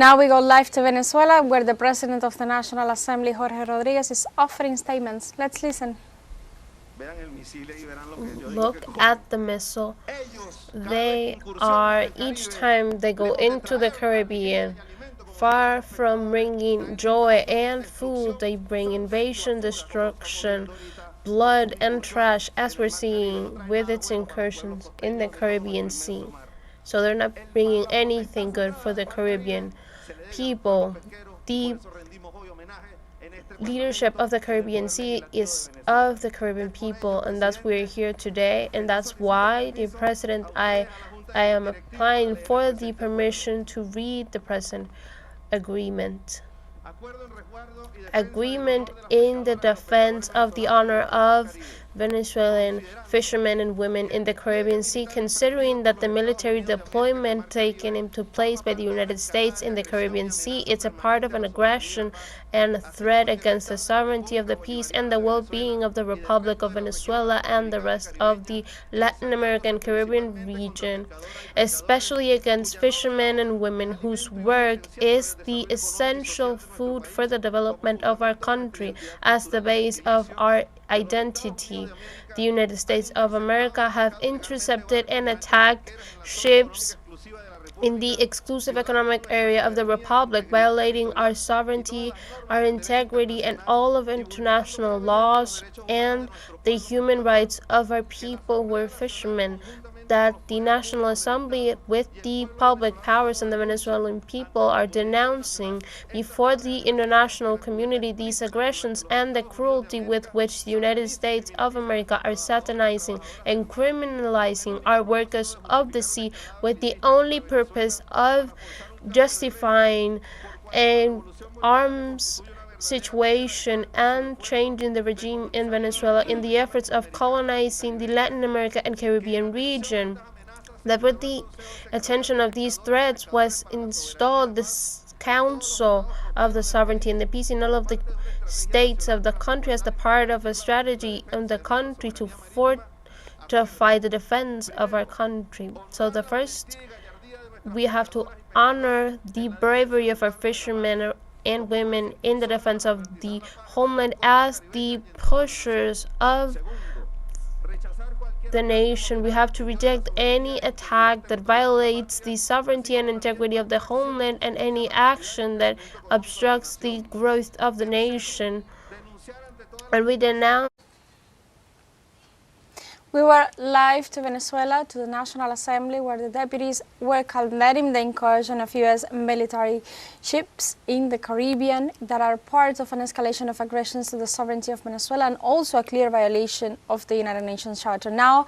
Now we go live to Venezuela, where the President of the National Assembly, Jorge Rodriguez, is offering statements. Let's listen. Look at the missile. They are, each time they go into the Caribbean, far from bringing joy and food, they bring invasion, destruction, blood, and trash, as we're seeing with its incursions in the Caribbean Sea. So they're not bringing anything good for the Caribbean people. The leadership of the Caribbean Sea is of the Caribbean people, and that's why we're here today, and that's why the President, I am applying for the permission to read the present agreement. Agreement in the defense of the honor of Venezuelan fishermen and women in the Caribbean Sea, considering that the military deployment taken into place by the United States in the Caribbean Sea is a part of an aggression and a threat against the sovereignty of the peace and the well-being of the Republic of Venezuela and the rest of the Latin American Caribbean region, especially against fishermen and women whose work is the essential food for the development of our country as the base of our identity. The United States of America have intercepted and attacked ships in the exclusive economic area of the Republic, violating our sovereignty, our integrity, and all of international laws and the human rights of our people who are fishermen. That the National Assembly, with the public powers and the Venezuelan people, are denouncing before the international community these aggressions and the cruelty with which the United States of America are satanizing and criminalizing our workers of the sea with the only purpose of justifying an arms situation and changing the regime in Venezuela in the efforts of colonizing the Latin America and Caribbean region. That with the attention of these threats was installed the Council of the Sovereignty and the Peace in all of the states of the country as the part of a strategy in the country to fortify the defense of our country. So the first, we have to honor the bravery of our fishermen and women in the defense of the homeland as the pushers of the nation. We have to reject any attack that violates the sovereignty and integrity of the homeland and any action that obstructs the growth of the nation. And we denounce. We were live to Venezuela, to the National Assembly, where the deputies were condemning the incursion of U.S. military ships in the Caribbean that are part of an escalation of aggressions to the sovereignty of Venezuela and also a clear violation of the United Nations Charter. Now,